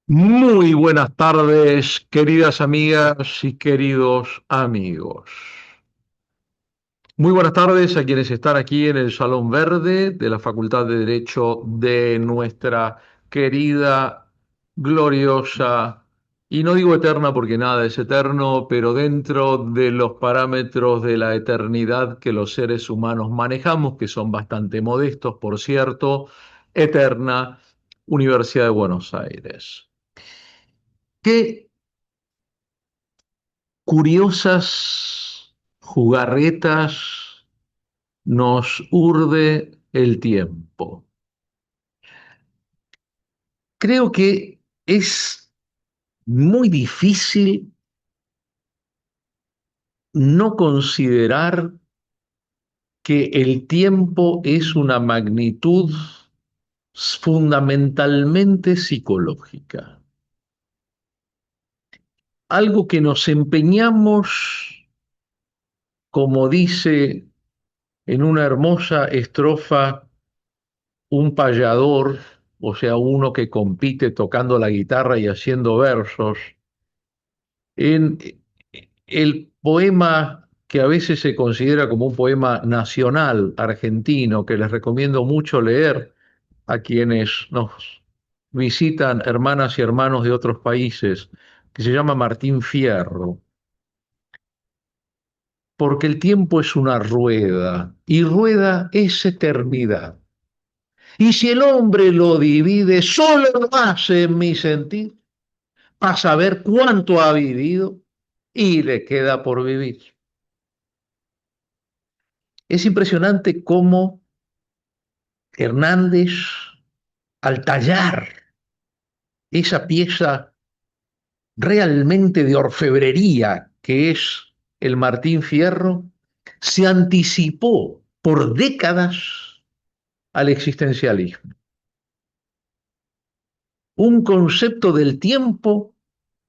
Muy buenas tardes, queridas amigas y queridos amigos. Muy buenas tardes a quienes están aquí en el Salón Verde de la Facultad de Derecho de nuestra querida, gloriosa, y no digo eterna porque nada es eterno, pero dentro de los parámetros de la eternidad que los seres humanos manejamos, que son bastante modestos, por cierto, eterna Universidad de Buenos Aires. ¿Qué curiosas jugarretas nos urde el tiempo? Creo que es muy difícil no considerar que el tiempo es una magnitud fundamentalmente psicológica, algo que nos empeñamos, como dice en una hermosa estrofa un payador, o sea, uno que compite tocando la guitarra y haciendo versos, en el poema que a veces se considera como un poema nacional argentino, que les recomiendo mucho leer a quienes nos visitan, hermanas y hermanos de otros países, que se llama Martín Fierro, porque el tiempo es una rueda y rueda es eternidad. Y si el hombre lo divide, solo lo hace en mi sentir, a saber cuánto ha vivido y le queda por vivir. Es impresionante cómo Hernández, al tallar esa pieza realmente de orfebrería que es el Martín Fierro, se anticipó por décadas al existencialismo. Un concepto del tiempo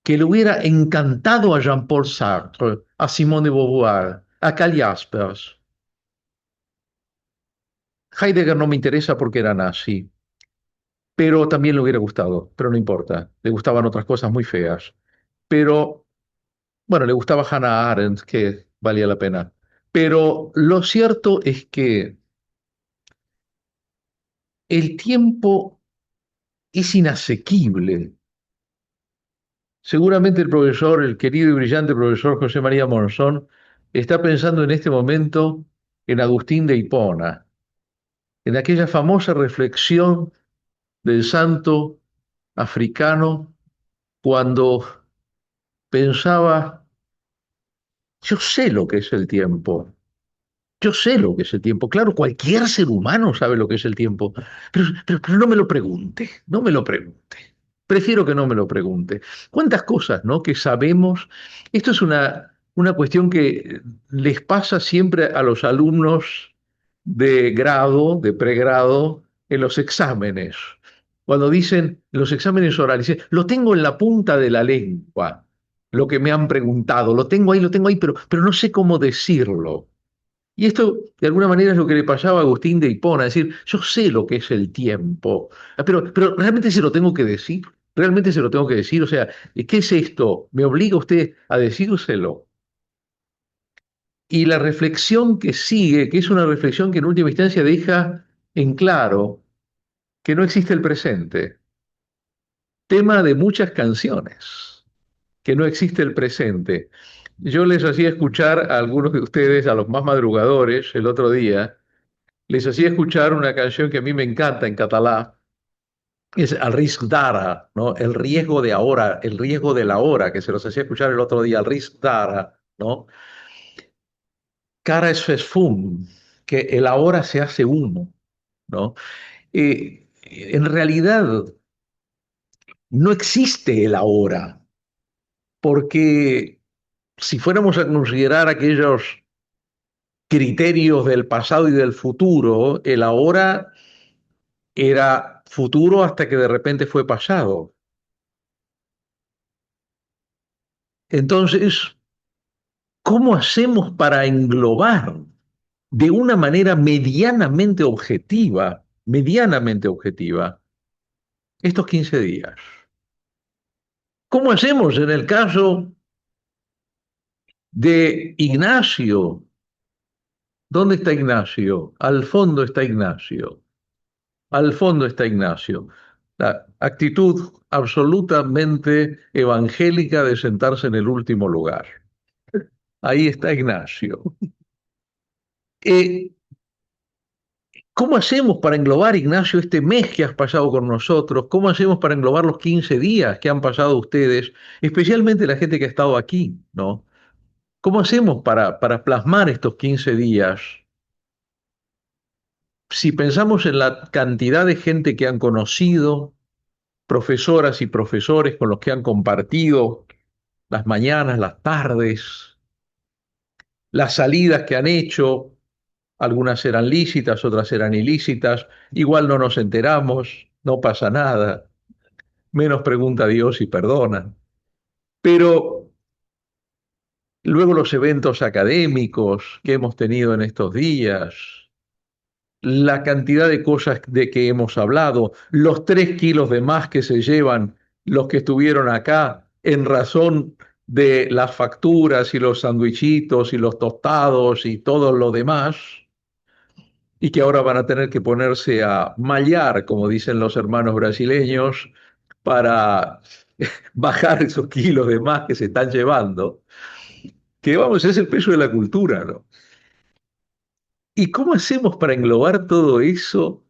que le hubiera encantado a Jean-Paul Sartre, a Simone de Beauvoir, a Karl Jaspers. Heidegger no me interesa porque era nazi, pero también le hubiera gustado, pero no importa, le gustaban otras cosas muy feas. Pero, bueno, le gustaba Hannah Arendt, que valía la pena. Pero lo cierto es que el tiempo es inasequible. Seguramente el profesor, el querido y brillante profesor José María Monzón, está pensando en este momento en Agustín de Hipona, en aquella famosa reflexión del santo africano cuando pensaba, yo sé lo que es el tiempo, yo sé lo que es el tiempo, claro, cualquier ser humano sabe lo que es el tiempo, pero no me lo pregunte, no me lo pregunte. Prefiero que no me lo pregunte. ¿Cuántas cosas, no, que sabemos? Esto es una cuestión que les pasa siempre a los alumnos de grado, de pregrado, en los exámenes. Cuando dicen los exámenes orales, dicen, lo tengo en la punta de la lengua, lo que me han preguntado, lo tengo ahí, pero no sé cómo decirlo. Y esto, de alguna manera, es lo que le pasaba a Agustín de Hipona, es decir, yo sé lo que es el tiempo, pero realmente se lo tengo que decir, realmente se lo tengo que decir, o sea, ¿qué es esto? ¿Me obliga usted a decírselo? Y la reflexión que sigue, que es una reflexión que en última instancia deja en claro que no existe el presente, tema de muchas canciones, que no existe el presente. Yo les hacía escuchar a algunos de ustedes, a los más madrugadores, el otro día, les hacía escuchar una canción que a mí me encanta en catalán, es Al risc d'ara, ¿no? El riesgo de ahora, el riesgo de la hora, que se los hacía escuchar el otro día, Al risc d'ara, ¿no? Cara es fum, que el ahora se hace uno, ¿no? En realidad no existe el ahora, porque si fuéramos a considerar aquellos criterios del pasado y del futuro, el ahora era futuro hasta que de repente fue pasado. Entonces, ¿cómo hacemos para englobar de una manera medianamente objetiva, estos 15 días? ¿Cómo hacemos en el caso de Ignacio? ¿Dónde está Ignacio? Al fondo está Ignacio. Al fondo está Ignacio. La actitud absolutamente evangélica de sentarse en el último lugar. Ahí está Ignacio. Eh, ¿Cómo hacemos para englobar, Ignacio, este mes que has pasado con nosotros? ¿Cómo hacemos para englobar los 15 días que han pasado ustedes, especialmente la gente que ha estado aquí, ¿no? ¿Cómo hacemos para plasmar estos 15 días? Si pensamos en la cantidad de gente que han conocido, profesoras y profesores con los que han compartido las mañanas, las tardes, las salidas que han hecho, algunas eran lícitas, otras eran ilícitas, igual no nos enteramos, no pasa nada, menos pregunta a Dios y perdona. Pero luego los eventos académicos que hemos tenido en estos días, la cantidad de cosas de que hemos hablado, los 3 kilos de más que se llevan los que estuvieron acá en razón de las facturas y los sandwichitos y los tostados y todo lo demás, y que ahora van a tener que ponerse a mallar, como dicen los hermanos brasileños, para bajar esos kilos de más que se están llevando, que vamos, es el peso de la cultura, ¿no? ¿Y cómo hacemos para englobar todo eso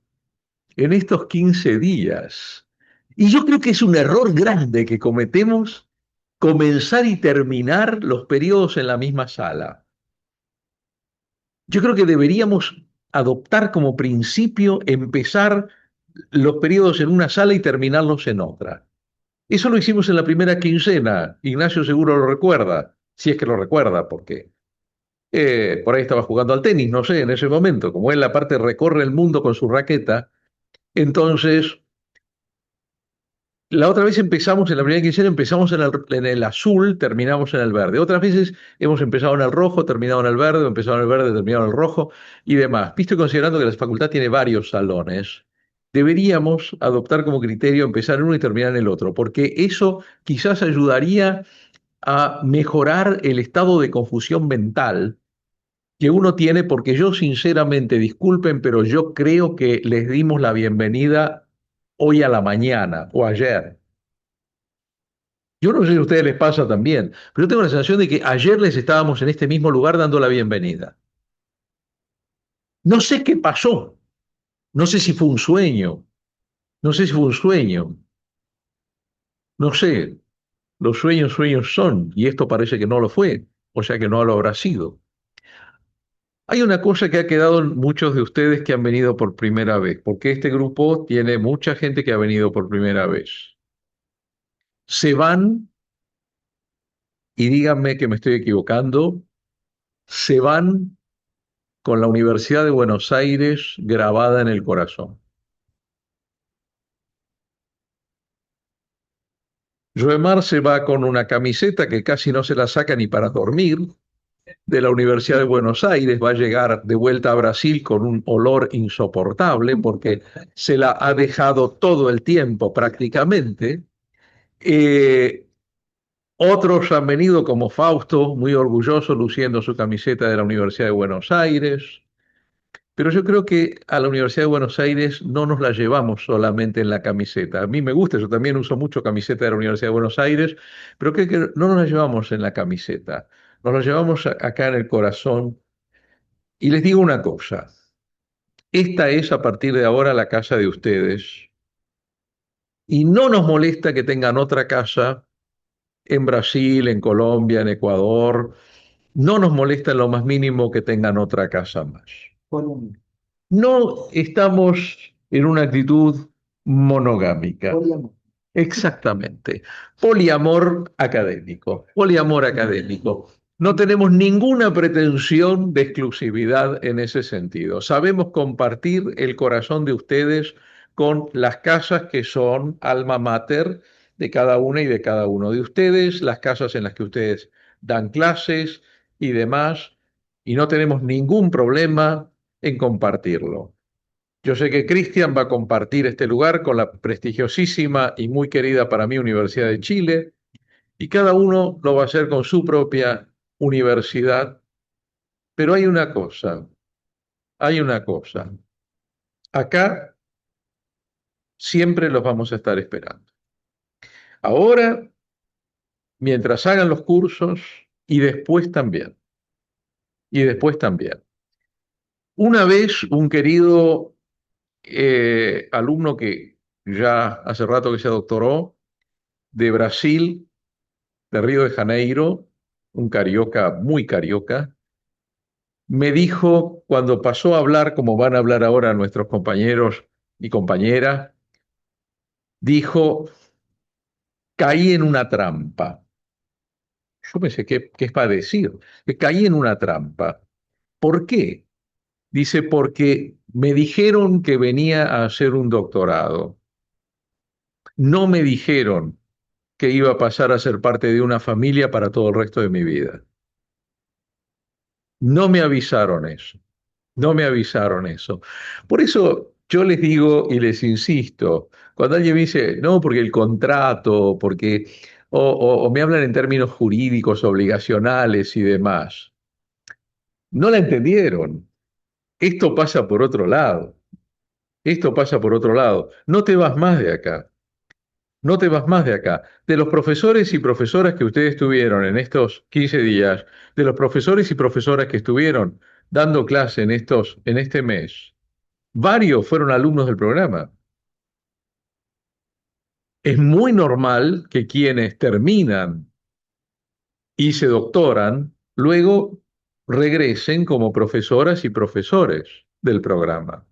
en estos 15 días? Y yo creo que es un error grande que cometemos comenzar y terminar los periodos en la misma sala. Yo creo que deberíamos adoptar como principio empezar los periodos en una sala y terminarlos en otra. Eso lo hicimos en la primera quincena. Ignacio seguro lo recuerda, si es que lo recuerda, porque por ahí estaba jugando al tenis, no sé, en ese momento. Como él aparte recorre el mundo con su raqueta, entonces la otra vez empezamos, en la primera quincena empezamos en el azul, terminamos en el verde. Otras veces hemos empezado en el rojo, terminado en el verde, empezado en el verde, terminado en el rojo y demás. Visto y considerando que la facultad tiene varios salones, deberíamos adoptar como criterio empezar en uno y terminar en el otro, porque eso quizás ayudaría a mejorar el estado de confusión mental que uno tiene, porque yo sinceramente, disculpen, pero yo creo que les dimos la bienvenida hoy a la mañana o ayer. Yo no sé si a ustedes les pasa también, pero yo tengo la sensación de que ayer les estábamos en este mismo lugar dando la bienvenida. No sé qué pasó, no sé si fue un sueño, no sé si fue un sueño, no sé, los sueños sueños son, y esto parece que no lo fue, o sea que no lo habrá sido. Hay una cosa que ha quedado en muchos de ustedes que han venido por primera vez, porque este grupo tiene mucha gente que ha venido por primera vez. Se van, y díganme que me estoy equivocando, se van con la Universidad de Buenos Aires grabada en el corazón. Joemar se va con una camiseta que casi no se la saca ni para dormir de la Universidad de Buenos Aires, va a llegar de vuelta a Brasil con un olor insoportable porque se la ha dejado todo el tiempo prácticamente. Eh, Otros han venido como Fausto, muy orgulloso, luciendo su camiseta de la Universidad de Buenos Aires. Pero yo creo que a la Universidad de Buenos Aires no nos la llevamos solamente en la camiseta. A mí me gusta, yo también uso mucho camiseta de la Universidad de Buenos Aires, pero creo que no nos la llevamos en la camiseta, nos la llevamos acá en el corazón. Y les digo una cosa, esta es a partir de ahora la casa de ustedes y no nos molesta que tengan otra casa en Brasil, en Colombia, en Ecuador, no nos molesta en lo más mínimo que tengan otra casa más. No estamos en una actitud monogámica. Poliamor. Exactamente. Poliamor académico. Poliamor académico. No tenemos ninguna pretensión de exclusividad en ese sentido. Sabemos compartir el corazón de ustedes con las casas que son alma mater de cada una y de cada uno de ustedes, las casas en las que ustedes dan clases y demás, y no tenemos ningún problema en compartirlo. Yo sé que Cristian va a compartir este lugar con la prestigiosísima y muy querida para mí Universidad de Chile. y cada uno lo va a hacer con su propia universidad. Pero hay una cosa. Acá siempre los vamos a estar esperando. Ahora, mientras hagan los cursos y después también. Y después también. Una vez un querido alumno que ya hace rato que se doctoró, de Brasil, de Río de Janeiro, un carioca, muy carioca, me dijo cuando pasó a hablar, como van a hablar ahora nuestros compañeros y compañeras, dijo, caí en una trampa. Yo pensé, ¿qué es para decir? Que caí en una trampa. ¿Por qué? Dice, porque me dijeron que venía a hacer un doctorado. No me dijeron que iba a pasar a ser parte de una familia para todo el resto de mi vida. No me avisaron eso. No me avisaron eso. Por eso yo les digo y les insisto, cuando alguien me dice, no, porque el contrato, porque, o me hablan en términos jurídicos, obligacionales y demás, no la entendieron. Esto pasa por otro lado. Esto pasa por otro lado. No te vas más de acá. No te vas más de acá. De los profesores y profesoras que ustedes tuvieron en estos 15 días, de los profesores y profesoras que estuvieron dando clase en este mes, varios fueron alumnos del programa. Es muy normal que quienes terminan y se doctoran, luego regresen como profesoras y profesores del programa.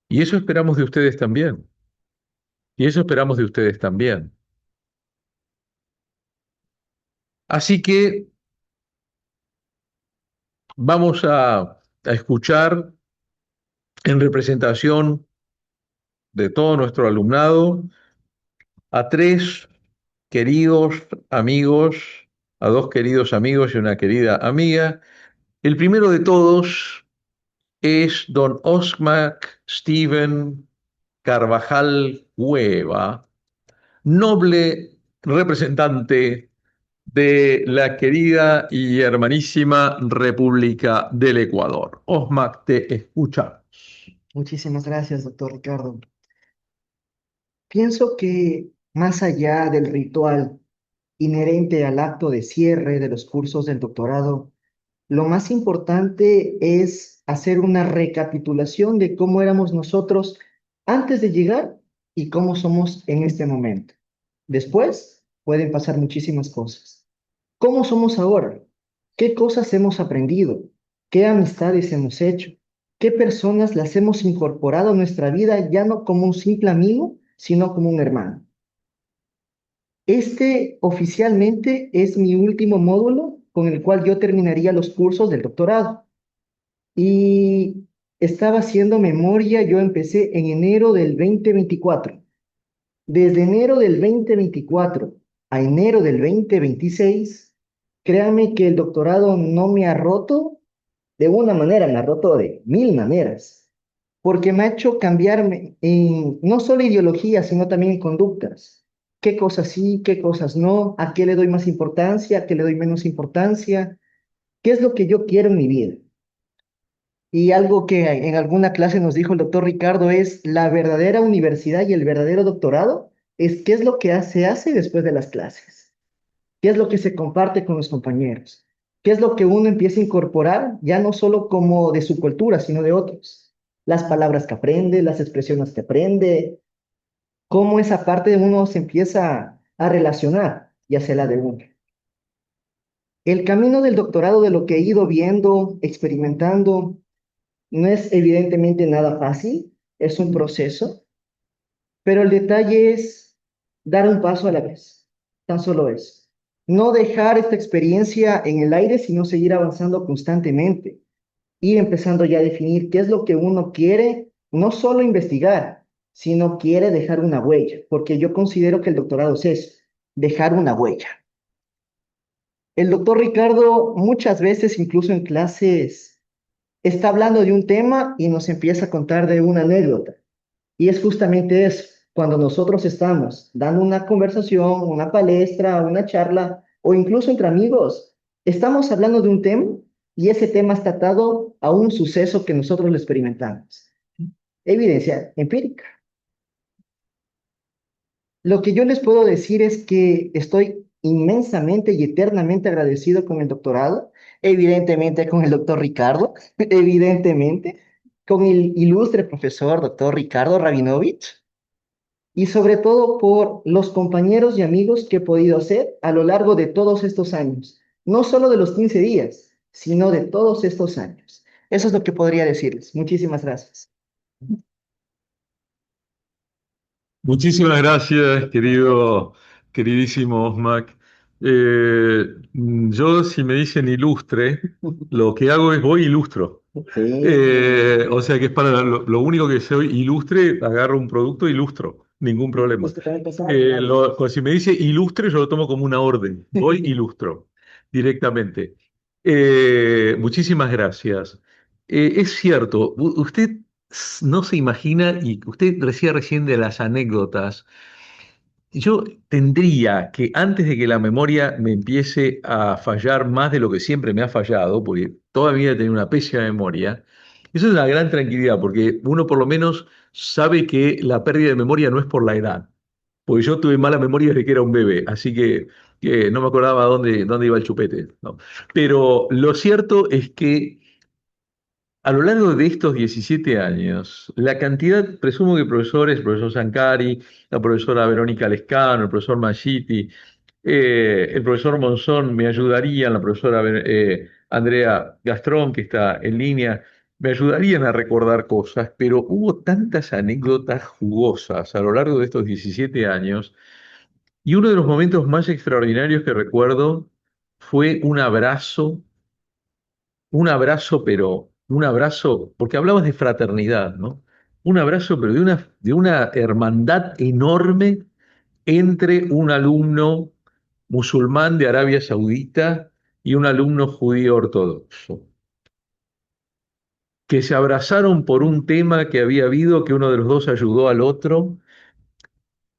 Y eso esperamos de ustedes también. Y eso esperamos de ustedes también. Así que vamos a escuchar en representación de todo nuestro alumnado a tres queridos amigos, a dos queridos amigos y una querida amiga. El primero de todos es don Oscar Steven Carvajal Cueva, noble representante de la querida y hermanísima República del Ecuador. Osmar, te escucha. Muchísimas gracias, doctor Ricardo. Pienso que más allá del ritual inherente al acto de cierre de los cursos del doctorado, lo más importante es hacer una recapitulación de cómo éramos nosotros antes de llegar y cómo somos en este momento. Después pueden pasar muchísimas cosas. ¿Cómo somos ahora? ¿Qué cosas hemos aprendido? ¿Qué amistades hemos hecho? ¿Qué personas las hemos incorporado a nuestra vida ya no como un simple amigo, sino como un hermano? Este oficialmente es mi último módulo con el cual yo terminaría los cursos del doctorado. Y estaba haciendo memoria, yo empecé en enero del 2024. Desde enero del 2024 a enero del 2026, créame que el doctorado no me ha roto de una manera, me ha roto de mil maneras, porque me ha hecho cambiarme en no solo ideología, sino también en conductas. ¿Qué cosas sí, qué cosas no? ¿A qué le doy más importancia? ¿A qué le doy menos importancia? ¿Qué es lo que yo quiero en mi vida? Y algo que en alguna clase nos dijo el doctor Ricardo es la verdadera universidad y el verdadero doctorado es qué es lo que se hace después de las clases, qué es lo que se comparte con los compañeros, qué es lo que uno empieza a incorporar ya no solo como de su cultura, sino de otros. Las palabras que aprende, las expresiones que aprende, cómo esa parte de uno se empieza a relacionar y hacia la de uno. El camino del doctorado, de lo que he ido viendo, experimentando, no es evidentemente nada fácil, es un proceso, pero el detalle es dar un paso a la vez, tan solo eso. No dejar esta experiencia en el aire, sino seguir avanzando constantemente, ir empezando ya a definir qué es lo que uno quiere, no solo investigar, sino quiere dejar una huella, porque yo considero que el doctorado es eso, dejar una huella. El doctor Ricardo muchas veces, incluso en clases, está hablando de un tema y nos empieza a contar de una anécdota. Y es justamente eso. cuando nosotros estamos dando una conversación, una palestra, una charla o incluso entre amigos, estamos hablando de un tema y ese tema está atado a un suceso que nosotros lo experimentamos. Evidencia empírica. Lo que yo les puedo decir es que estoy inmensamente y eternamente agradecido con el doctorado, evidentemente con el doctor Ricardo, evidentemente con el ilustre profesor doctor Ricardo Rabinovich y sobre todo por los compañeros y amigos que he podido hacer a lo largo de todos estos años, no solo de los 15 días, sino de todos estos años. Eso es lo que podría decirles. Muchísimas gracias. Muchísimas gracias, queridísimo Osmac. Yo, si me dicen ilustre, lo que hago es voy e ilustro. Sí, O sea que es para lo único que soy ilustre, agarro un producto e ilustro, ningún problema. justo también pensaba que era algo. Pues si me dice ilustre, yo lo tomo como una orden. Voy, ilustro directamente. Muchísimas gracias. Es cierto, usted no se imagina, y usted decía recién de las anécdotas. Yo tendría que, antes de que la memoria me empiece a fallar más de lo que siempre me ha fallado, porque todavía tengo una pésima memoria, eso es una gran tranquilidad, porque uno por lo menos sabe que la pérdida de memoria no es por la edad, porque yo tuve mala memoria desde que era un bebé, así que no me acordaba dónde iba el chupete, ¿no? Pero lo cierto es que a lo largo de estos 17 años, la cantidad, presumo que profesores, el profesor Sancari, la profesora Verónica Lescano, el profesor Machiti, el profesor Monzón me ayudarían, la profesora Andrea Gastrón, que está en línea, me ayudarían a recordar cosas, pero hubo tantas anécdotas jugosas a lo largo de estos 17 años, y uno de los momentos más extraordinarios que recuerdo fue pero un abrazo, porque hablabas de fraternidad, ¿no? Un abrazo, pero de una hermandad enorme entre un alumno musulmán de Arabia Saudita y un alumno judío ortodoxo, que se abrazaron por un tema que había habido, que uno de los dos ayudó al otro,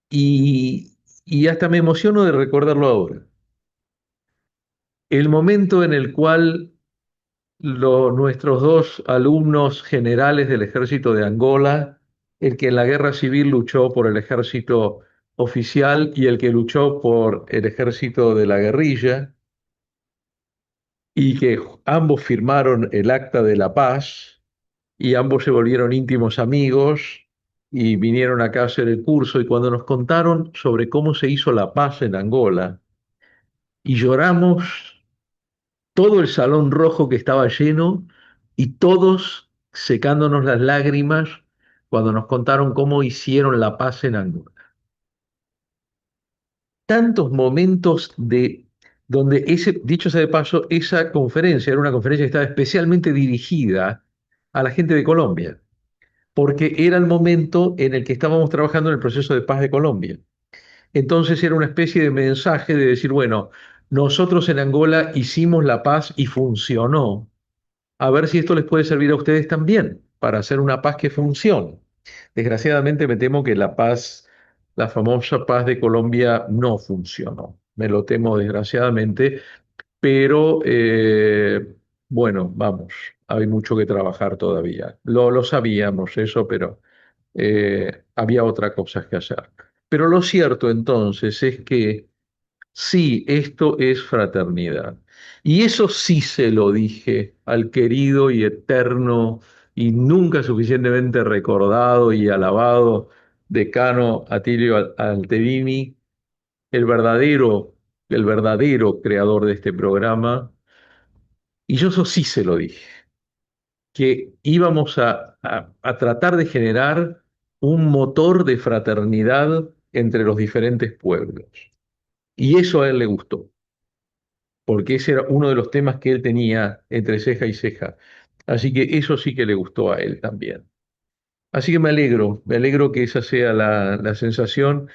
y hasta me emociono de recordarlo ahora. El momento en el cual nuestros dos alumnos generales del ejército de Angola, el que en la guerra civil luchó por el ejército oficial y el que luchó por el ejército de la guerrilla, y que ambos firmaron el Acta de la Paz y ambos se volvieron íntimos amigos y vinieron acá a hacer el curso, y cuando nos contaron sobre cómo se hizo la paz en Angola y lloramos, todo el salón rojo que estaba lleno y todos secándonos las lágrimas cuando nos contaron cómo hicieron la paz en Angola. Tantos momentos donde dicho sea de paso, esa conferencia era una conferencia que estaba especialmente dirigida a la gente de Colombia, porque era el momento en el que estábamos trabajando en el proceso de paz de Colombia. Entonces era una especie de mensaje de decir, bueno, nosotros en Angola hicimos la paz y funcionó, a ver si esto les puede servir a ustedes también para hacer una paz que funcione. Desgraciadamente me temo que la paz, la famosa paz de Colombia no funcionó. Me lo temo desgraciadamente, pero bueno, vamos, hay mucho que trabajar todavía. Lo sabíamos eso, pero había otras cosas que hacer. Pero lo cierto entonces es que sí, esto es fraternidad. Y eso sí se lo dije al querido y eterno y nunca suficientemente recordado y alabado decano Atilio Alterini, el verdadero creador de este programa. Y yo eso sí se lo dije, que íbamos a tratar de generar un motor de fraternidad entre los diferentes pueblos. Y eso a él le gustó, porque ese era uno de los temas que él tenía entre ceja y ceja. Así que eso sí que le gustó a él también. Así que me alegro que esa sea la sensación.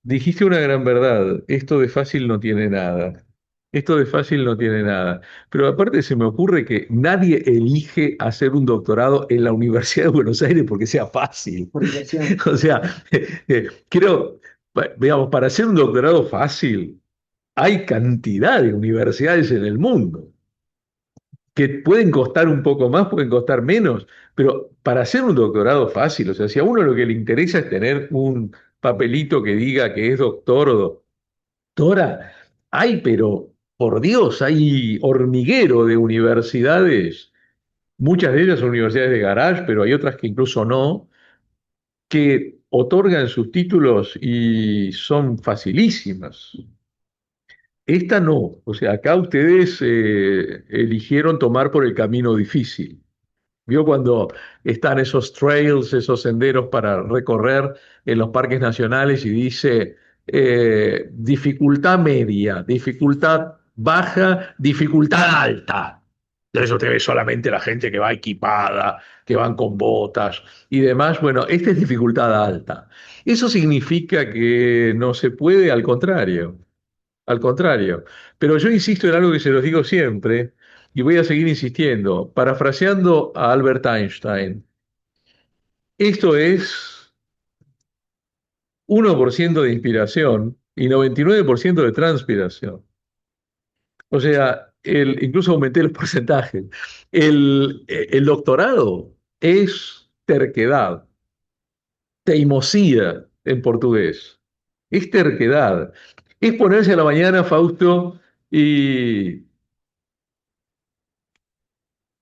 Dijiste una gran verdad, esto de fácil no tiene nada. Esto de fácil no tiene nada. Pero aparte se me ocurre que nadie elige hacer un doctorado en la Universidad de Buenos Aires porque sea fácil. por diversión. O sea, creo, digamos, para hacer un doctorado fácil, hay cantidad de universidades en el mundo que pueden costar un poco más, pueden costar menos, pero para hacer un doctorado fácil, o sea, si a uno lo que le interesa es tener un papelito que diga que es doctor o doctora, hay, pero por Dios, hay hormiguero de universidades, muchas de ellas son universidades de garage, pero hay otras que incluso no, que otorgan sus títulos y son facilísimas. Esta no, o sea, acá ustedes eligieron tomar por el camino difícil. ¿Vio cuando están esos trails, esos senderos para recorrer en los parques nacionales y dice dificultad media, dificultad baja, dificultad alta? Entonces usted ve solamente la gente que va equipada, que van con botas y demás. Bueno, esta es dificultad alta. Eso significa que no se puede, al contrario. Al contrario. Pero yo insisto en algo que se los digo siempre y voy a seguir insistiendo. Parafraseando a Albert Einstein, esto es 1% de inspiración y 99% de transpiración. O sea, incluso aumenté los porcentajes. El doctorado es terquedad, teimosía en portugués. Es terquedad. Es ponerse a la mañana, Fausto, y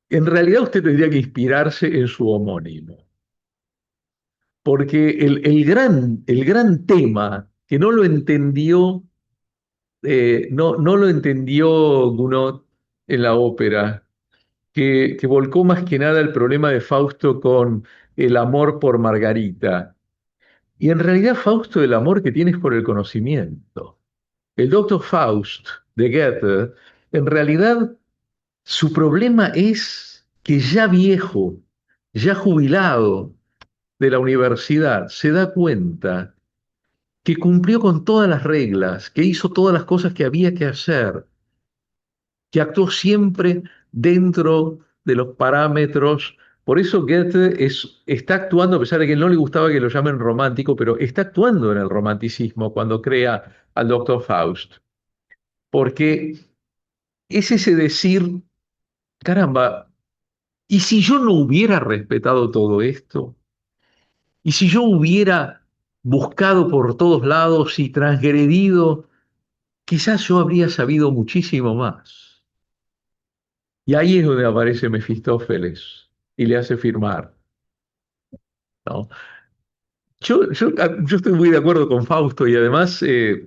en realidad usted tendría que inspirarse en su homónimo, porque el gran tema que no lo entendió, no lo entendió Gounod en la ópera, que volcó más que nada el problema de Fausto con el amor por Margarita. Y en realidad Fausto el amor que tiene es por el conocimiento. El doctor Faust de Goethe, en realidad su problema es que ya viejo, ya jubilado de la universidad, se da cuenta que cumplió con todas las reglas, que hizo todas las cosas que había que hacer, que actuó siempre dentro de los parámetros. Por eso Goethe está actuando, a pesar de que no le gustaba que lo llamen romántico, pero está actuando en el romanticismo cuando crea al doctor Faust. Porque es ese decir, caramba, ¿y si yo no hubiera respetado todo esto? ¿Y si yo hubiera buscado por todos lados y transgredido, quizás yo habría sabido muchísimo más? Y ahí es donde aparece Mefistófeles y le hace firmar, ¿no? Yo estoy muy de acuerdo con Fausto y además,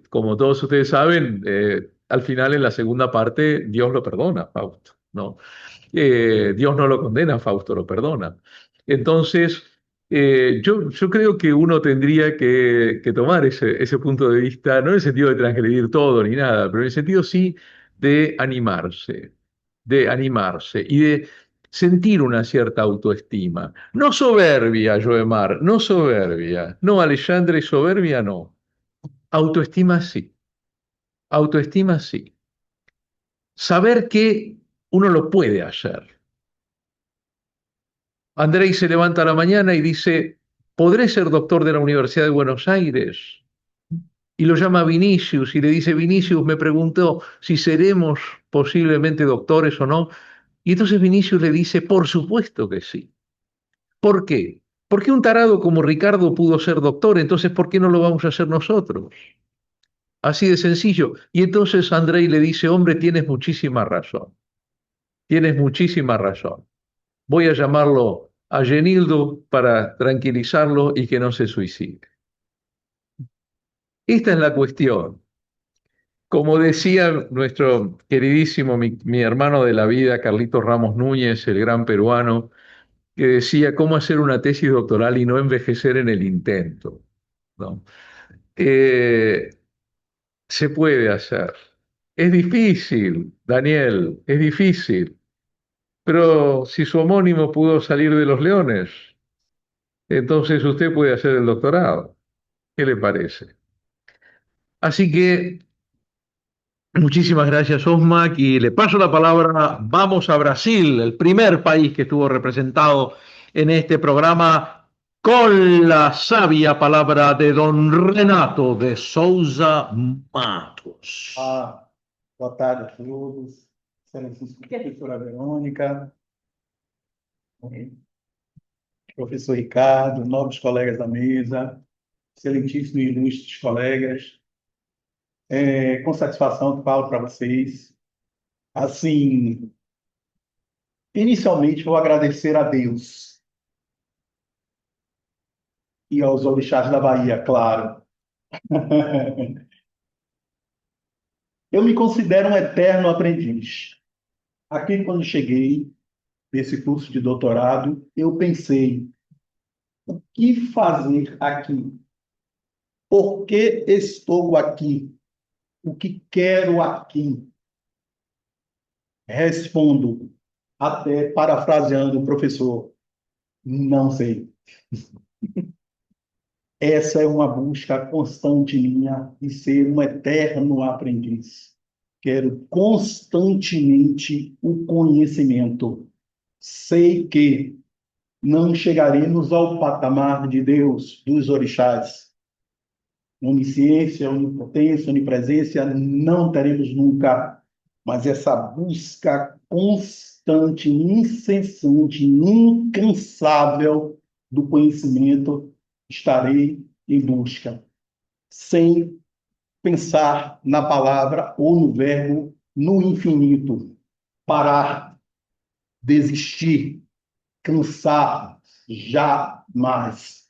como todos ustedes saben, al final en la segunda parte Dios lo perdona a Fausto, ¿no? Dios no lo condena, Fausto lo perdona. Entonces, yo creo que uno tendría que tomar ese punto de vista, no en el sentido de transgredir todo ni nada, pero en el sentido sí de animarse y de sentir una cierta autoestima. No soberbia, Joemar, no soberbia. No, Alexandre, soberbia no. Autoestima sí, autoestima sí. Saber que uno lo puede hacer. Andrei se levanta a la mañana y dice, ¿podré ser doctor de la Universidad de Buenos Aires? Y lo llama Vinicius y le dice, Vinicius me preguntó si seremos posiblemente doctores o no. Y entonces Vinicius le dice, por supuesto que sí. ¿Por qué? Porque un tarado como Ricardo pudo ser doctor, entonces ¿por qué no lo vamos a hacer nosotros? Así de sencillo. Y entonces Andrei le dice, hombre, tienes muchísima razón. Voy a llamarlo a Genildo para tranquilizarlo y que no se suicide. Esta es la cuestión. Como decía nuestro queridísimo, mi hermano de la vida, Carlitos Ramos Núñez, el gran peruano, que decía cómo hacer una tesis doctoral y no envejecer en el intento, ¿no? Eh, Se puede hacer. Es difícil, Daniel, es difícil, pero si su homónimo pudo salir de los leones, entonces usted puede hacer el doctorado. ¿Qué le parece? Así que Muchísimas gracias, Osmak. Y le paso la palabra. Vamos a Brasil, el primer país que estuvo representado en este programa, con la sabia palabra de don Renato de Souza Matos. Ah, boa tarde a todos. Excelentíssima professora Verônica, professor Ricardo, nobres colegas da mesa, excelentíssimos e ilustres colegas. Com satisfação que falo para vocês. Assim, inicialmente vou agradecer a Deus e aos orixás da Bahia, claro. Eu me considero um eterno aprendiz. Aqui, quando cheguei nesse curso de doutorado, eu pensei, o que fazer aqui? Por que estou aqui? O que quero aqui? Respondo, até parafraseando o professor, não sei. Essa é uma busca constante minha de ser um eterno aprendiz. Quero constantemente o conhecimento. Sei que não chegaremos ao patamar de Deus, dos orixás. Onisciência, onipotência, onipresença, não teremos nunca. Mas essa busca constante, incessante, incansável do conhecimento, estarei em busca, sem pensar na palavra ou no verbo no infinito. Parar, desistir, cansar, jamais.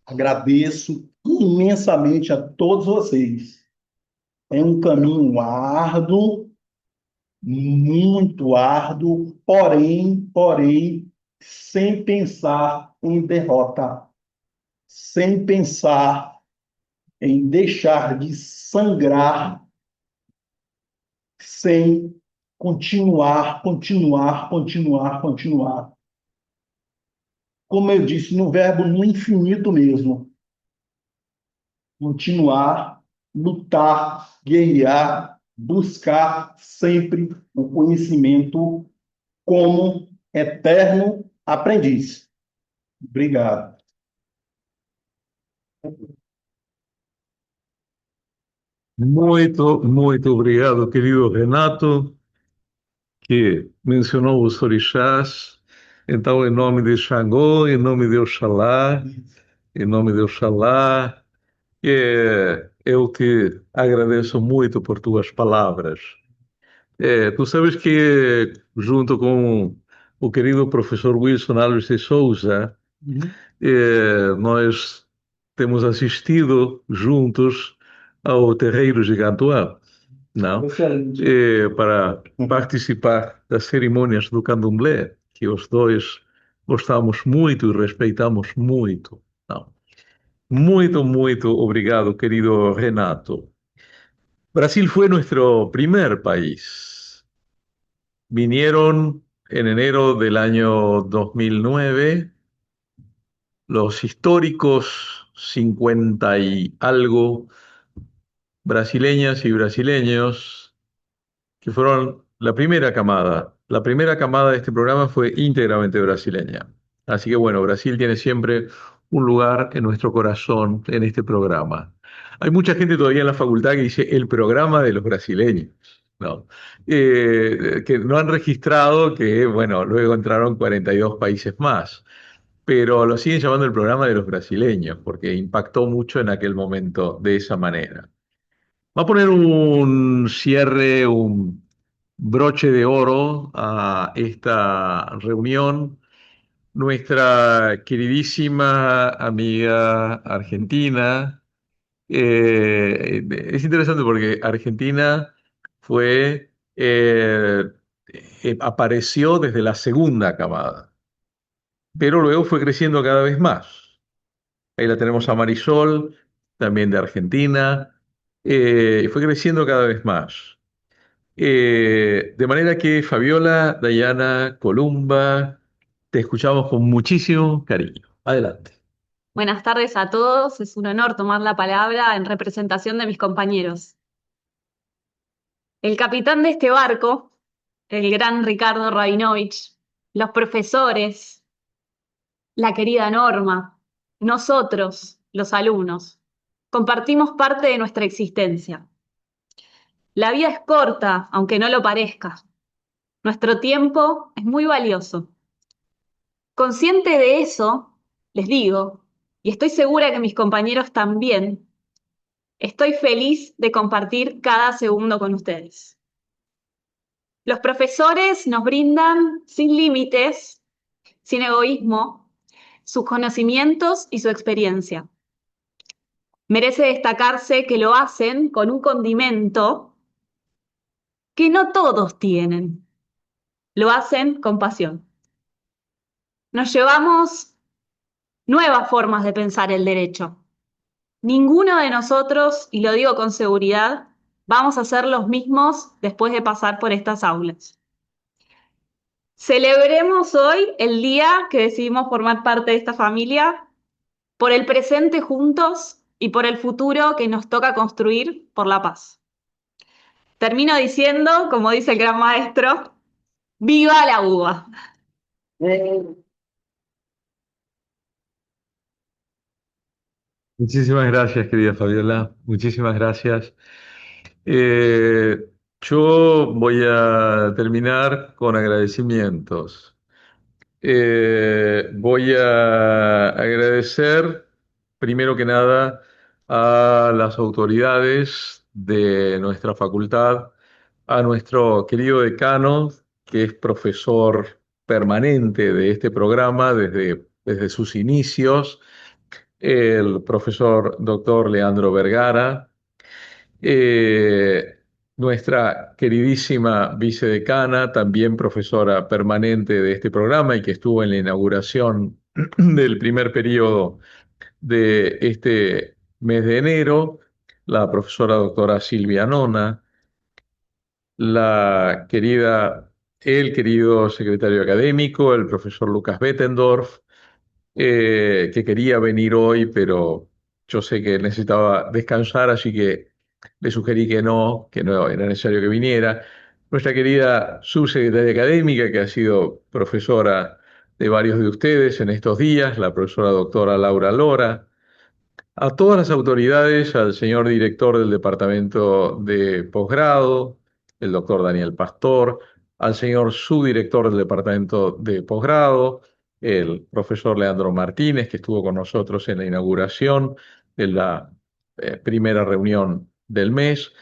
Agradeço imensamente a todos vocês. É um caminho árduo, muito árduo, porém, sem pensar em derrota, sem pensar em deixar de sangrar, sem continuar. Como eu disse, no verbo no infinito mesmo. Continuar, lutar, guerrear, buscar sempre o conhecimento como eterno aprendiz. Obrigado. Muito obrigado, querido Renato, que mencionou os orixás. Então, em nome de Xangô, em nome de Oxalá, em nome de Oxalá, eu te agradeço muito por tuas palavras. Tu sabes que, junto com o querido professor Wilson Alves de Souza, nós temos assistido juntos ao Terreiro Gigantuá, não? Excelente. Para participar das cerimônias do Candomblé, que os dois gostamos muito e respeitamos muito, não? Muito obrigado, querido Renato. Brasil fue nuestro primer país. Vinieron en enero del año 2009 los históricos 50 y algo brasileñas y brasileños que fueron la primera camada. La primera camada de este programa fue íntegramente brasileña. Así que bueno, Brasil tiene siempre un lugar en nuestro corazón en este programa. Hay mucha gente todavía en la facultad que dice el programa de los brasileños, ¿no? Que no han registrado que, bueno, luego entraron 42 países más, pero lo siguen llamando el programa de los brasileños porque impactó mucho en aquel momento de esa manera. Va a poner un cierre, un broche de oro a esta reunión nuestra queridísima amiga argentina. Es interesante porque Argentina fue, apareció desde la segunda camada, pero luego fue creciendo cada vez más. Ahí la tenemos a Marisol, también de Argentina, y fue creciendo cada vez más. De manera que Fabiola, Dayana, Columba, te escuchamos con muchísimo cariño. Adelante. Buenas tardes a todos. Es un honor tomar la palabra en representación de mis compañeros. El capitán de este barco, el gran Ricardo Rabinovich, los profesores, la querida Norma, nosotros, los alumnos, compartimos parte de nuestra existencia. La vida es corta, aunque no lo parezca. Nuestro tiempo es muy valioso. Consciente de eso, les digo, y estoy segura que mis compañeros también, estoy feliz de compartir cada segundo con ustedes. Los profesores nos brindan sin límites, sin egoísmo, sus conocimientos y su experiencia. Merece destacarse que lo hacen con un condimento que no todos tienen. Lo hacen con pasión. Nos llevamos nuevas formas de pensar el derecho. Ninguno de nosotros, y lo digo con seguridad, vamos a ser los mismos después de pasar por estas aulas. Celebremos hoy el día que decidimos formar parte de esta familia, por el presente juntos y por el futuro que nos toca construir por la paz. Termino diciendo, como dice el gran maestro, ¡viva la UBA! Muchísimas gracias, querida Fabiola. Muchísimas gracias. Eh, yo voy a terminar con agradecimientos. Voy a agradecer, primero que nada, a las autoridades de nuestra facultad, a nuestro querido decano, que es profesor permanente de este programa desde sus inicios, el profesor doctor Leandro Vergara, eh, nuestra queridísima vicedecana, también profesora permanente de este programa y que estuvo en la inauguración del primer periodo de este mes de enero, la profesora doctora Silvia Nona, el querido secretario académico, el profesor Lucas Bettendorf, que quería venir hoy, pero yo sé que necesitaba descansar, así que le sugerí que no era necesario que viniera. Nuestra querida subsecretaria académica, que ha sido profesora de varios de ustedes en estos días, la profesora doctora Laura Lora, a todas las autoridades, al señor director del departamento de posgrado, el doctor Daniel Pastor, al señor subdirector del departamento de posgrado, el profesor Leandro Martínez, que estuvo con nosotros en la inauguración de la primera reunión del mes.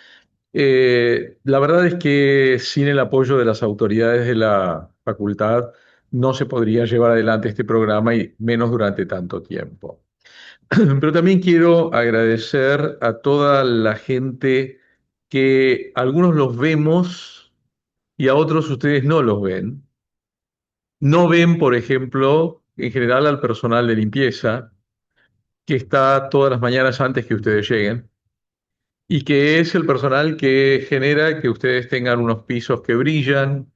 La verdad es que sin el apoyo de las autoridades de la facultad no se podría llevar adelante este programa y menos durante tanto tiempo. Pero también quiero agradecer a toda la gente que algunos los vemos y a otros ustedes no los ven. No ven, por ejemplo, en general al personal de limpieza, que está todas las mañanas antes que ustedes lleguen, y que es el personal que genera que ustedes tengan unos pisos que brillan,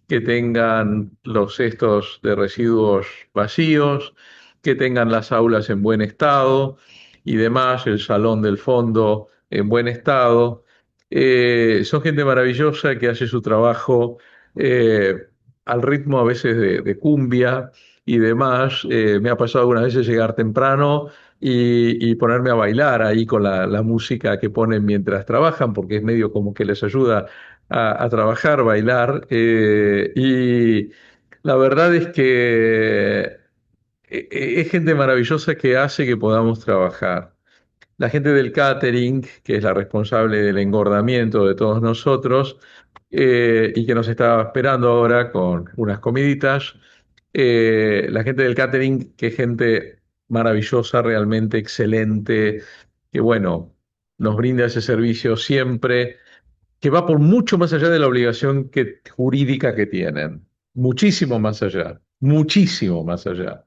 que tengan los cestos de residuos vacíos, que tengan las aulas en buen estado y demás, el salón del fondo en buen estado. Son gente maravillosa que hace su trabajo eh, al ritmo a veces de cumbia y demás. Me ha pasado algunas veces llegar temprano y ponerme a bailar ahí con la música que ponen mientras trabajan, porque es medio como que les ayuda a trabajar, bailar, y la verdad es que es gente maravillosa que hace que podamos trabajar. La gente del catering, que es la responsable del engordamiento de todos nosotros, y que nos está esperando ahora con unas comiditas. La gente del catering, que es gente maravillosa, realmente excelente, que bueno, nos brinda ese servicio siempre que va por mucho más allá de la obligación jurídica que tienen, muchísimo más allá, muchísimo más allá.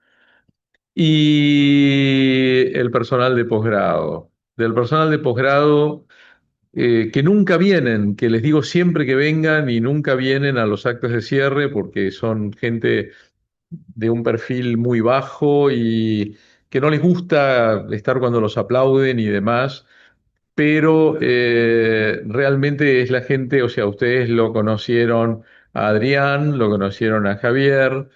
Y el personal de posgrado, del personal de posgrado que nunca vienen, que les digo siempre que vengan y nunca vienen a los actos de cierre porque son gente de un perfil muy bajo y que no les gusta estar cuando los aplauden y demás. pero realmente es la gente, o sea, ustedes lo conocieron a Adrián, lo conocieron a Javier,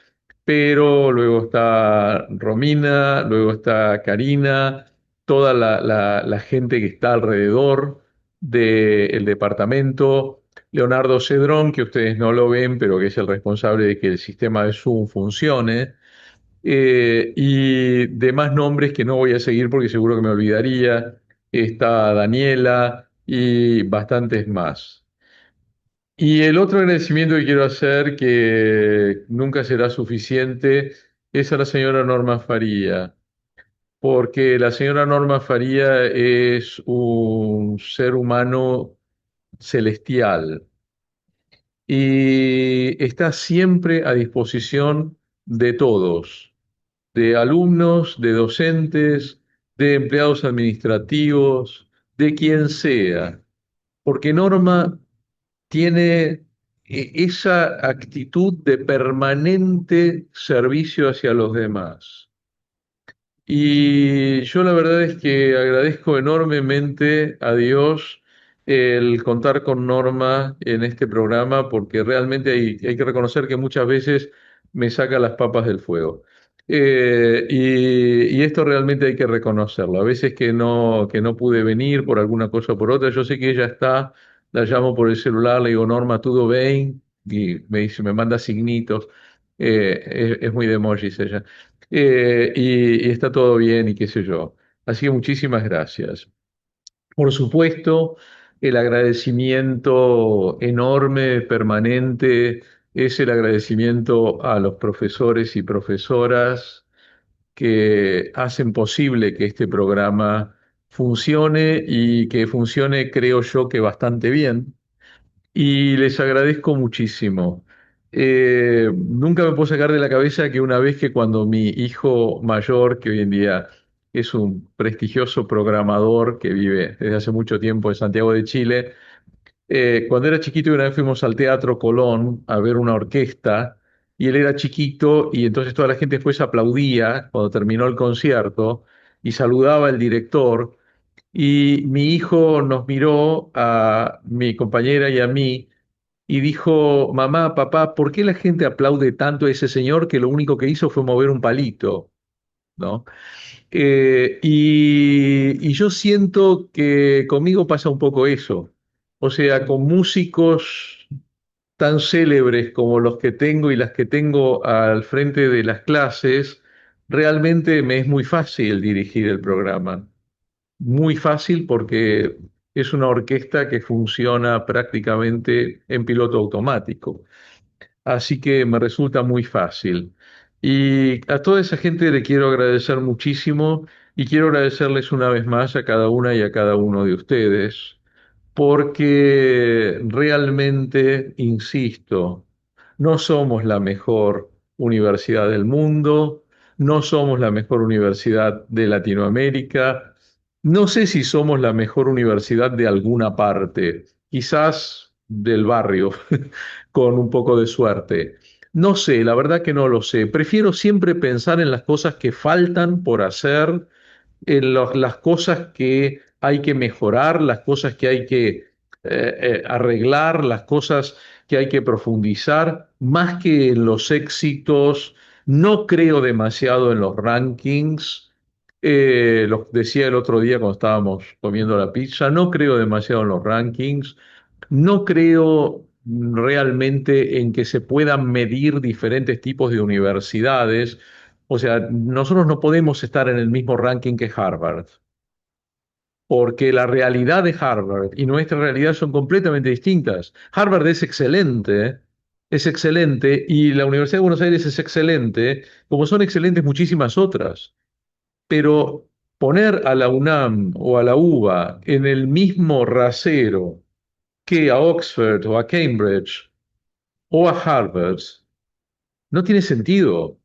pero luego está Romina, luego está Karina, toda la gente que está alrededor del departamento, Leonardo Cedrón, que ustedes no lo ven, pero que es el responsable de que el sistema de Zoom funcione, y demás nombres que no voy a seguir porque seguro que me olvidaría. Está Daniela y bastantes más. Y el otro agradecimiento que quiero hacer, que nunca será suficiente, es a la señora Norma Faría, porque la señora Norma Faría es un ser humano celestial y está siempre a disposición de todos, de alumnos, de docentes, de empleados administrativos, de quien sea, porque Norma tiene esa actitud de permanente servicio hacia los demás. Y yo la verdad es que agradezco enormemente a Dios el contar con Norma en este programa, porque realmente hay que reconocer que muchas veces me saca las papas del fuego. Y esto realmente hay que reconocerlo. A veces que no pude venir por alguna cosa o por otra, yo sé que ella está, la llamo por el celular, le digo, Norma, ¿todo bien? Y me dice, me manda signitos. Es muy de emojis ella. Y está todo bien y qué sé yo. Así que muchísimas gracias. Por supuesto, el agradecimiento enorme, permanente, es el agradecimiento a los profesores y profesoras que hacen posible que este programa funcione y que funcione, creo yo, que bastante bien y les agradezco muchísimo. Nunca me puedo sacar de la cabeza que una vez que cuando mi hijo mayor, que hoy en día es un prestigioso programador que vive desde hace mucho tiempo en Santiago de Chile, cuando era chiquito una vez fuimos al Teatro Colón a ver una orquesta y él era chiquito y entonces toda la gente después aplaudía cuando terminó el concierto y saludaba al director. Y mi hijo nos miró a mi compañera y a mí y dijo, mamá, papá, ¿por qué la gente aplaude tanto a ese señor que lo único que hizo fue mover un palito? ¿No? Y yo siento que conmigo pasa un poco eso. O sea, con músicos tan célebres como los que tengo y las que tengo al frente de las clases, realmente me es muy fácil dirigir el programa. Muy fácil porque es una orquesta que funciona prácticamente en piloto automático. Así que me resulta muy fácil. Y a toda esa gente le quiero agradecer muchísimo y quiero agradecerles una vez más a cada una y a cada uno de ustedes porque realmente, insisto, no somos la mejor universidad del mundo, no somos la mejor universidad de Latinoamérica, no sé si somos la mejor universidad de alguna parte, quizás del barrio, con un poco de suerte. No sé, la verdad que no lo sé. Prefiero siempre pensar en las cosas que faltan por hacer, en las cosas que hay que mejorar, las cosas que hay que arreglar, las cosas que hay que profundizar, más que en los éxitos. No creo demasiado en los rankings. Lo decía el otro día cuando estábamos comiendo la pizza, no creo demasiado en los rankings. No creo realmente en que se puedan medir diferentes tipos de universidades. O sea, nosotros no podemos estar en el mismo ranking que Harvard, porque la realidad de Harvard y nuestra realidad son completamente distintas. Harvard es excelente, y la Universidad de Buenos Aires es excelente, como son excelentes muchísimas otras. Pero poner a la UNAM o a la UBA en el mismo rasero que a Oxford o a Cambridge o a Harvard no tiene sentido.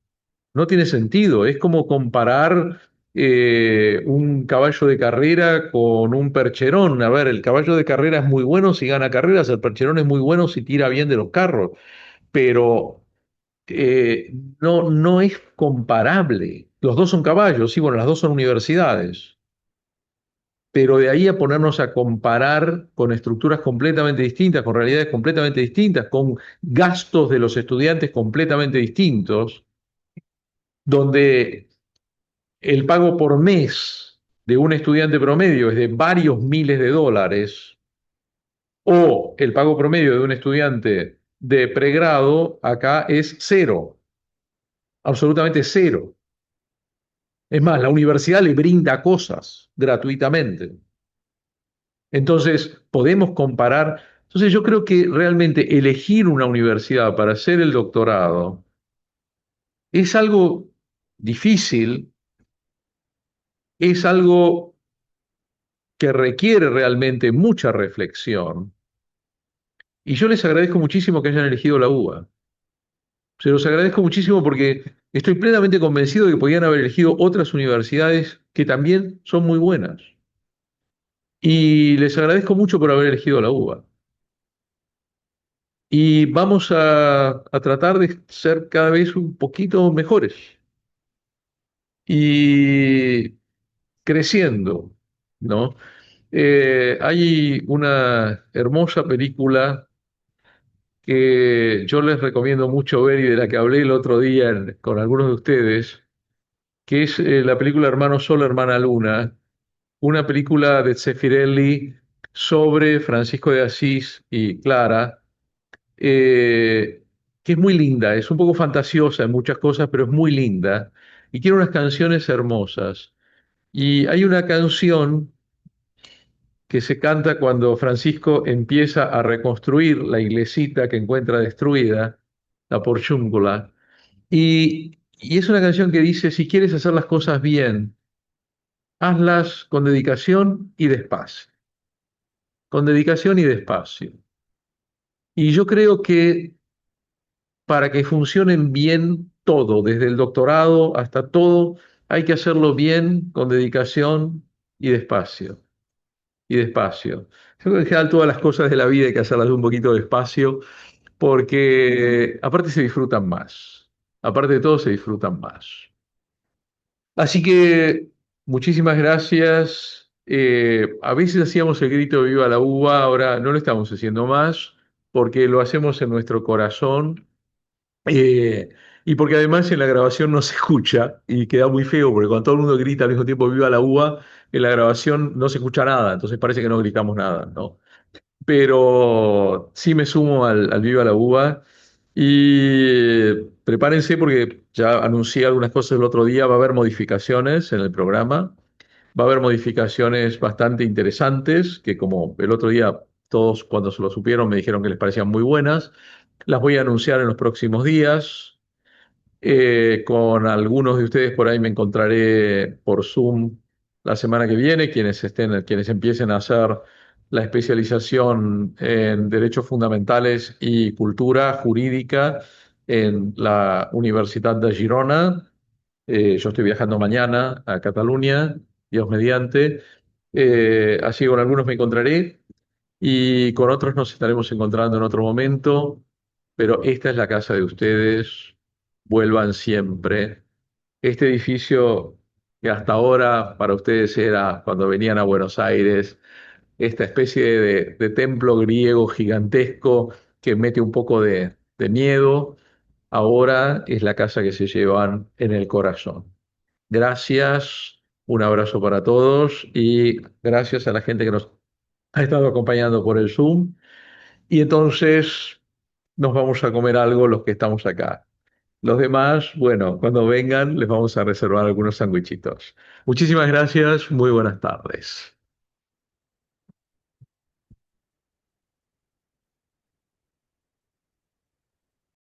No tiene sentido. Es como comparar un caballo de carrera con un percherón. A ver, el caballo de carrera es muy bueno si gana carreras, el percherón es muy bueno si tira bien de los carros, pero no es comparable. Los dos son caballos, sí, bueno, las dos son universidades. pero de ahí a ponernos a comparar con estructuras completamente distintas, con realidades completamente distintas, con gastos de los estudiantes completamente distintos, donde el pago por mes de un estudiante promedio es de varios miles de dólares, o el pago promedio de un estudiante de pregrado acá es cero, absolutamente cero. Es más, la universidad le brinda cosas gratuitamente. Entonces, podemos comparar. Entonces, yo creo que realmente elegir una universidad para hacer el doctorado es algo difícil, es algo que requiere realmente mucha reflexión. Y yo les agradezco muchísimo que hayan elegido la UBA. Se los agradezco muchísimo porque estoy plenamente convencido de que podían haber elegido otras universidades que también son muy buenas. Y les agradezco mucho por haber elegido la UBA. Y vamos a tratar de ser cada vez un poquito mejores y creciendo, ¿no? Hay una hermosa película que yo les recomiendo mucho ver y de la que hablé el otro día con algunos de ustedes, que es la película Hermano Sol, Hermana Luna, una película de Zeffirelli sobre Francisco de Asís y Clara, eh, que es muy linda, es un poco fantasiosa en muchas cosas, pero es muy linda y tiene unas canciones hermosas. Y hay una canción que se canta cuando Francisco empieza a reconstruir la iglesita que encuentra destruida, la Porciúncula, y es una canción que dice, si quieres hacer las cosas bien, hazlas con dedicación y despacio, con dedicación y despacio. Y yo creo que para que funcionen bien todo, desde el doctorado hasta todo, hay que hacerlo bien, con dedicación y despacio. Y despacio. Yo creo que en general todas las cosas de la vida hay que hacerlas un poquito despacio, porque aparte se disfrutan más. Aparte de todo, se disfrutan más. Así que muchísimas gracias. A veces hacíamos el grito de Viva la Uva, ahora no lo estamos haciendo más, porque lo hacemos en nuestro corazón. Eh, y porque además en la grabación no se escucha y queda muy feo, porque cuando todo el mundo grita al mismo tiempo Viva la uva, en la grabación no se escucha nada, entonces parece que no gritamos nada, ¿no? Pero sí me sumo al Viva la uva y prepárense porque ya anuncié algunas cosas el otro día, va a haber modificaciones en el programa, va a haber modificaciones bastante interesantes que como el otro día todos cuando se lo supieron me dijeron que les parecían muy buenas. Las voy a anunciar en los próximos días. Con algunos de ustedes por ahí me encontraré por Zoom la semana que viene, quienes empiecen a hacer la especialización en derechos fundamentales y cultura jurídica en la Universidad de Girona. Yo estoy viajando mañana a Cataluña, Dios mediante. Así que con algunos me encontraré y con otros nos estaremos encontrando en otro momento, pero esta es la casa de ustedes, vuelvan siempre. Este edificio que hasta ahora para ustedes era cuando venían a Buenos Aires, esta especie de templo griego gigantesco que mete un poco de miedo, ahora es la casa que se llevan en el corazón. Gracias, un abrazo para todos y gracias a la gente que nos ha estado acompañando por el Zoom. Y entonces nos vamos a comer algo los que estamos acá. Los demás, bueno, cuando vengan les vamos a reservar algunos sandwichitos. Muchísimas gracias, muy buenas tardes.